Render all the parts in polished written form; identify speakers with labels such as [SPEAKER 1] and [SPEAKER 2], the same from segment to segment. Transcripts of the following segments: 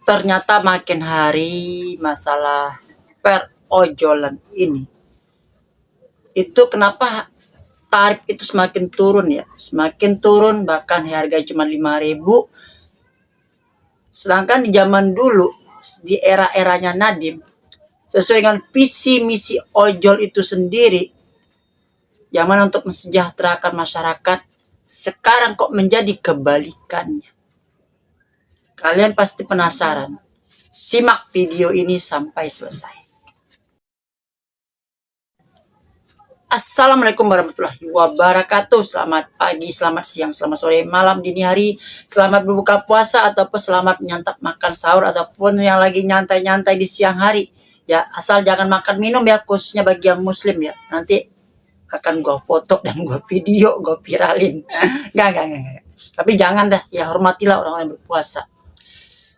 [SPEAKER 1] Ternyata makin hari masalah perojolan ini, itu kenapa tarif itu semakin turun ya, semakin turun, bahkan harga cuma 5.000. Sedangkan di zaman dulu, di era-eranya Nadiem, sesuai dengan visi misi ojol itu sendiri, yang mana untuk mensejahterakan masyarakat, sekarang kok menjadi kebalikannya. Kalian pasti penasaran. Simak video ini sampai selesai. Assalamualaikum warahmatullahi wabarakatuh. Selamat pagi, selamat siang, selamat sore, malam, dini hari. Selamat berbuka puasa ataupun selamat menyantap makan sahur ataupun yang lagi nyantai-nyantai di siang hari. Ya, asal jangan makan minum ya, khususnya bagi yang muslim ya. Nanti akan gue foto dan gue video, gue viralin. Enggak. Tapi jangan dah, ya hormatilah orang-orang yang berpuasa.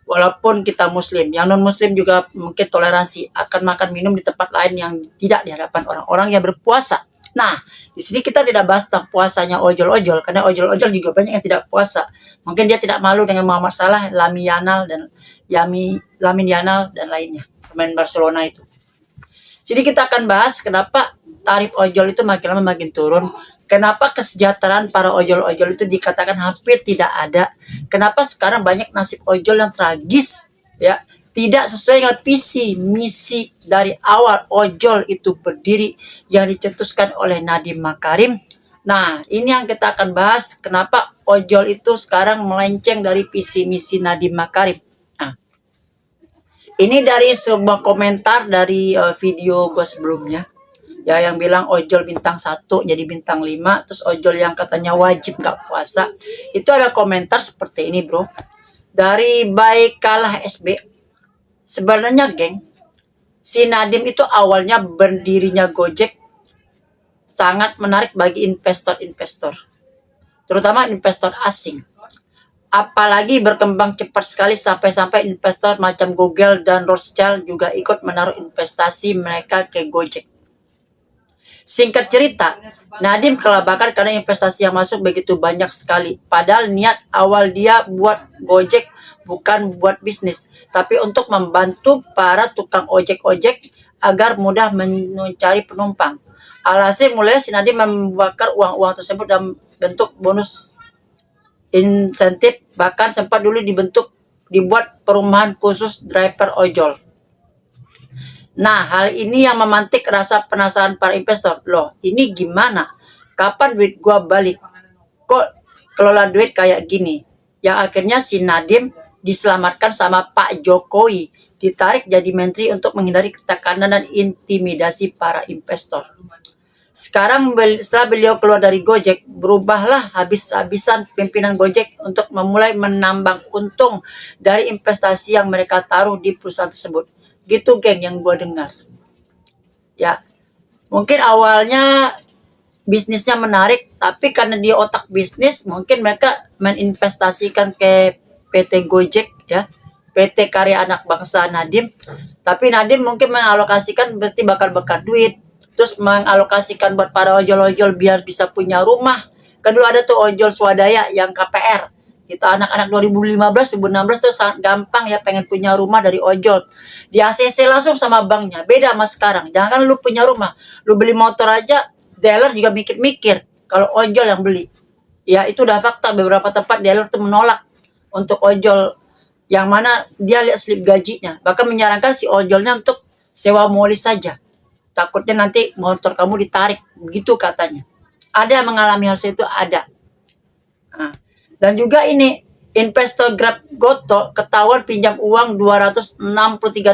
[SPEAKER 1] Walaupun kita muslim, yang non muslim juga mungkin toleransi akan makan minum di tempat lain yang tidak di hadapan orang-orang yang berpuasa. Nah, di sini kita tidak bahas tentang puasanya ojol-ojol, karena ojol-ojol juga banyak yang tidak puasa. Mungkin dia tidak malu dengan Muhammad Salah, Lamine Yamal dan lainnya, pemain Barcelona itu. Jadi kita akan bahas kenapa tarif ojol itu makin lama makin turun. Kenapa kesejahteraan para ojol-ojol itu dikatakan hampir tidak ada? Kenapa sekarang banyak nasib ojol yang tragis, ya, tidak sesuai dengan visi misi dari awal ojol itu berdiri yang dicetuskan oleh Nadiem Makarim. Nah, ini yang kita akan bahas, kenapa ojol itu sekarang melenceng dari visi misi Nadiem Makarim. Nah, ini dari sebuah komentar dari video gue sebelumnya. Ya, yang bilang ojol bintang 1 jadi bintang 5, terus ojol yang katanya wajib gak puasa. Itu ada komentar seperti ini, bro. Dari Baikalah SB. Sebenarnya, geng, si Nadiem itu awalnya berdirinya Gojek sangat menarik bagi investor-investor, terutama investor asing. Apalagi berkembang cepat sekali sampai-sampai investor macam Google dan Rothschild juga ikut menaruh investasi mereka ke Gojek. Singkat cerita, Nadiem kelabakan karena investasi yang masuk begitu banyak sekali. Padahal niat awal dia buat Gojek bukan buat bisnis, tapi untuk membantu para tukang ojek-ojek agar mudah mencari penumpang. Alhasil mulai si Nadiem membakar uang-uang tersebut dalam bentuk bonus insentif, bahkan sempat dulu dibuat perumahan khusus driver ojol. Nah, hal ini yang memantik rasa penasaran para investor. Loh, ini gimana? Kapan duit gua balik? Kok kelola duit kayak gini? Yang akhirnya si Nadiem diselamatkan sama Pak Jokowi, ditarik jadi menteri untuk menghindari tekanan dan intimidasi para investor. Sekarang setelah beliau keluar dari Gojek, berubahlah habis-habisan pimpinan Gojek untuk memulai menambang untung dari investasi yang mereka taruh di perusahaan tersebut. Gitu, geng, yang gue dengar. Ya, mungkin awalnya bisnisnya menarik, tapi karena dia otak bisnis, mungkin mereka meninvestasikan ke PT Gojek, ya, PT Karya Anak Bangsa Nadiem. Tapi Nadiem mungkin mengalokasikan berarti bakar duit, terus mengalokasikan buat para ojol-ojol biar bisa punya rumah. Kan dulu ada tuh ojol swadaya yang KPR. Kita anak-anak 2015, 2016 tuh sangat gampang ya pengen punya rumah dari ojol. Di ACC langsung sama banknya. Beda sama sekarang. Jangan lu punya rumah, lu beli motor aja, dealer juga mikir-mikir kalau ojol yang beli. Ya, itu udah fakta. Beberapa tempat dealer tuh menolak untuk ojol yang mana dia lihat slip gajinya. Bahkan menyarankan si ojolnya untuk sewa molis saja. Takutnya nanti motor kamu ditarik. Begitu katanya. Ada yang mengalami hal itu, ada. Nah, dan juga ini, investor Grab Gotoh ketahuan pinjam uang 263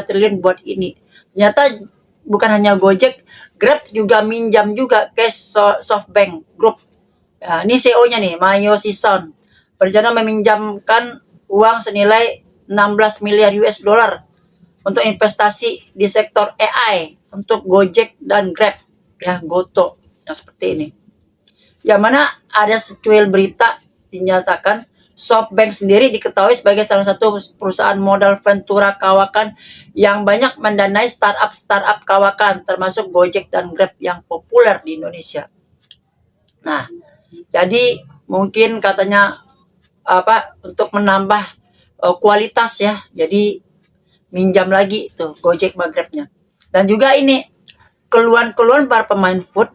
[SPEAKER 1] triliun buat ini. Ternyata bukan hanya Gojek, Grab juga minjam juga ke SoftBank Group. Ya, ini CEO-nya nih, Mayoshi Son, berencana meminjamkan uang senilai 16 miliar US dollar untuk investasi di sektor AI untuk Gojek dan Grab, ya, Gotoh, yang seperti ini. Yang mana ada secuil berita dinyatakan SoftBank sendiri diketahui sebagai salah satu perusahaan modal ventura kawakan yang banyak mendanai startup kawakan, termasuk Gojek dan Grab yang populer di Indonesia. Nah, jadi mungkin katanya untuk menambah kualitas ya. Jadi minjam lagi tuh Gojek Grabnya. Dan juga ini keluhan-keluhan para pemain food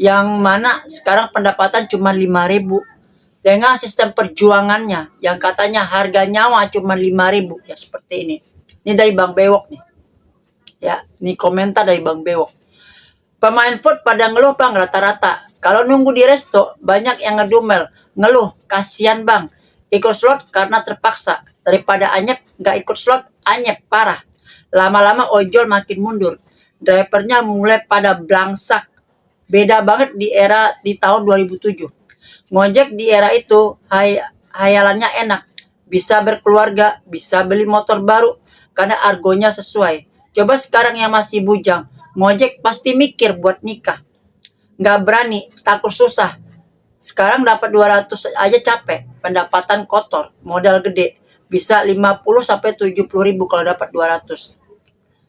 [SPEAKER 1] yang mana sekarang pendapatan cuma 5.000 dengan sistem perjuangannya yang katanya harga nyawa cuma 5.000 ya, seperti ini. Ini dari Bang Bewok nih. Ya, ini komentar dari Bang Bewok. Pemain food pada ngeluh Bang rata-rata. Kalau nunggu di resto banyak yang ngedumel, ngeluh, kasihan Bang. Ikut slot karena terpaksa. Daripada anyep nggak ikut slot, anyep parah. Lama-lama ojol makin mundur. Drivernya mulai pada blangsak. Beda banget di tahun 2007. Ngojek di era itu hayalannya enak. Bisa berkeluarga, bisa beli motor baru karena argonya sesuai. Coba sekarang yang masih bujang, ngojek pasti mikir buat nikah. Nggak berani, takut susah. Sekarang dapat 200 aja capek, pendapatan kotor, modal gede. Bisa 50 sampai 70 ribu kalau dapat 200.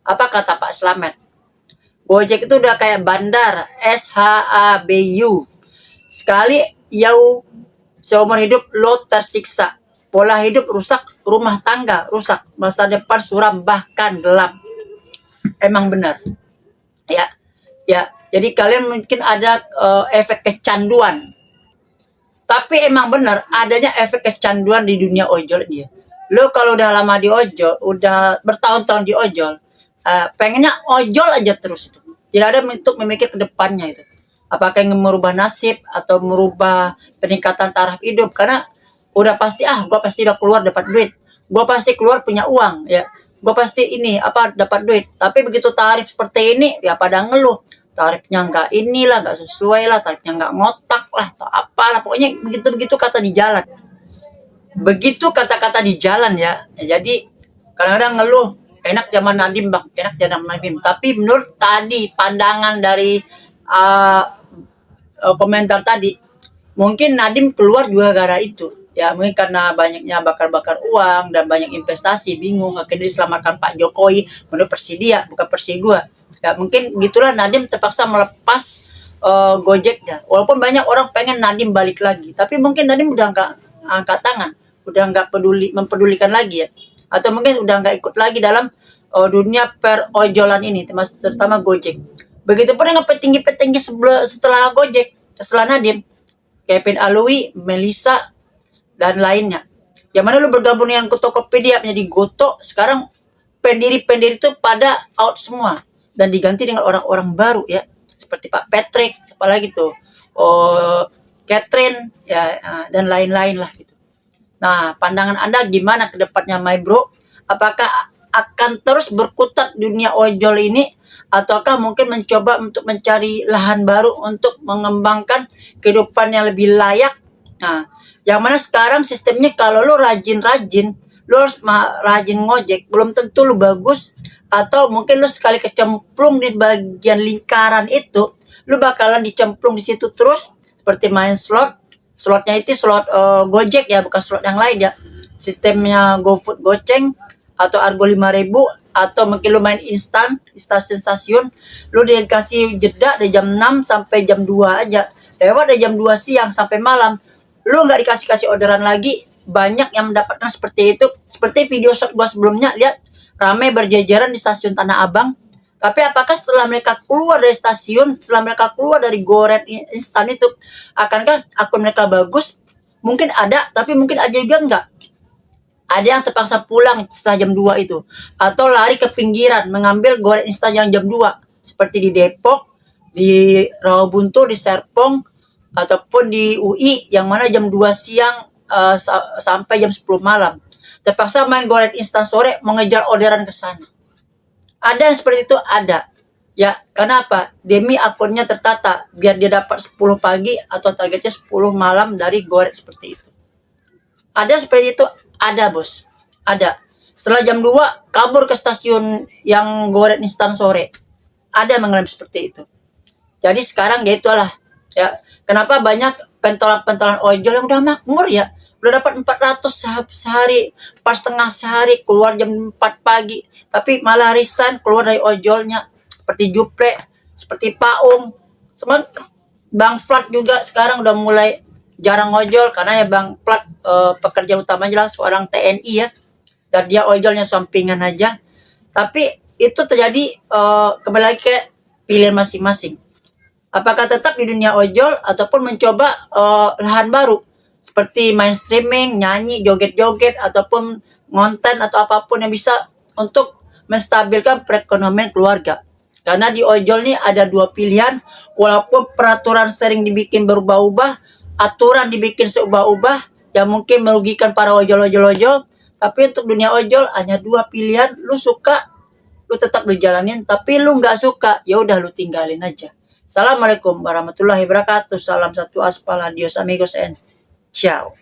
[SPEAKER 1] Apa kata Pak Slamet? Gojek itu udah kayak bandar, SHABU. Sekali yau seumur hidup lo tersiksa. Pola hidup rusak, rumah tangga rusak, masa depan suram bahkan gelap. Emang benar. Ya. Jadi kalian mungkin ada efek kecanduan. Tapi emang benar adanya efek kecanduan di dunia ojol ini ya. Lo kalau udah lama di ojol, udah bertahun-tahun di ojol, pengennya ojol aja terus itu. Tidak ada untuk memikir ke depannya itu. Apakah ingin merubah nasib atau merubah peningkatan taraf hidup, karena udah pasti gue pasti udah keluar dapat duit. Gue pasti keluar punya uang ya. Gue pasti ini dapat duit. Tapi begitu tarif seperti ini ya pada ngeluh. Tarifnya nggak inilah, nggak sesuai lah, tarifnya nggak ngotak lah, atau apalah. Pokoknya begitu-begitu kata di jalan. Begitu kata-kata di jalan ya. Jadi kadang-kadang ngeluh, enak zaman Nadiem Bang, enak zaman Nadiem. Tapi menurut tadi pandangan dari komentar tadi, mungkin Nadiem keluar juga gara itu. Ya mungkin karena banyaknya bakar-bakar uang dan banyak investasi, bingung akhirnya diselamatkan Pak Jokowi menurut Persidia, bukan Persi gua. Ya mungkin gitulah Nadiem terpaksa melepas Gojeknya. Walaupun banyak orang pengen Nadiem balik lagi, tapi mungkin Nadiem udah nggak angkat tangan, udah nggak mempedulikan lagi ya, atau mungkin udah nggak ikut lagi dalam dunia perojolan ini, terutama Gojek. Begitupun dengan petinggi-petinggi setelah Gojek, setelah Nadiem, Kevin Alwi, Melissa, dan lainnya. Yang mana lu bergabung dengan Tokopedia menjadi Goto, sekarang pendiri-pendiri itu pada out semua dan diganti dengan orang-orang baru ya, seperti Pak Patrick, siapa lagi tuh, Catherine ya, dan lain-lain lah gitu. Nah, pandangan Anda gimana ke depannya, my bro? Apakah akan terus berkutat dunia ojol ini, ataukah mungkin mencoba untuk mencari lahan baru untuk mengembangkan kehidupan yang lebih layak? Nah, yang mana sekarang sistemnya kalau lo rajin-rajin, lo harus rajin ngojek, belum tentu lo bagus, atau mungkin lo sekali kecemplung di bagian lingkaran itu, lo bakalan dicemplung di situ terus, seperti main slotnya itu slot Gojek ya, bukan slot yang lain ya. Sistemnya GoFood Goceng atau Argo 5.000, atau mungkin lo main instan di stasiun-stasiun, lo dikasih jeda dari jam 6 sampai jam 2 aja. Lewat dari jam 2 siang sampai malam, lu nggak dikasih orderan lagi. Banyak yang mendapatkan seperti itu. Seperti video shot gua sebelumnya, lihat ramai berjejeran di stasiun Tanah Abang. Tapi apakah setelah mereka keluar dari stasiun, setelah mereka keluar dari goreng instan itu, akankah akun mereka bagus? Mungkin ada, tapi mungkin aja juga enggak. Ada yang terpaksa pulang setelah jam 2 itu, atau lari ke pinggiran mengambil goreng instan yang jam 2, seperti di Depok, di Rawabuntu, di Serpong, ataupun di UI yang mana jam 2 siang sampai jam 10 malam. Terpaksa main goreng instan sore mengejar orderan ke sana. Ada yang seperti itu, ada. Ya, kenapa? Demi akunnya tertata biar dia dapat 10 pagi atau targetnya 10 malam dari goreng seperti itu. Ada seperti itu, ada bos. Ada. Setelah jam 2 kabur ke stasiun yang goreng instan sore. Ada yang mengalami seperti itu. Jadi sekarang ya itulah ya, kenapa banyak pentolan-pentolan ojol yang udah makmur ya, udah dapat 400 sehari, pas setengah sehari, keluar jam 4 pagi, tapi malah resign keluar dari ojolnya, seperti Juple, seperti Paung, sama Bang Flat juga sekarang udah mulai jarang ojol, karena ya Bang Flat pekerjaan utamanya adalah seorang TNI ya, dan dia ojolnya sampingan aja. Tapi itu terjadi kembali lagi ke pilihan masing-masing. Apakah tetap di dunia ojol ataupun mencoba lahan baru seperti main streaming, nyanyi, joget-joget ataupun konten atau apapun yang bisa untuk menstabilkan perekonomian keluarga. Karena di ojol ini ada dua pilihan, walaupun peraturan sering dibikin berubah-ubah, aturan dibikin seubah-ubah yang mungkin merugikan para ojol-ojol, tapi untuk dunia ojol hanya dua pilihan, lu suka lu tetap lu jalanin, tapi lu nggak suka ya udah lu tinggalin aja. Assalamualaikum warahmatullahi wabarakatuh. Salam satu aspal, adios amigos and ciao.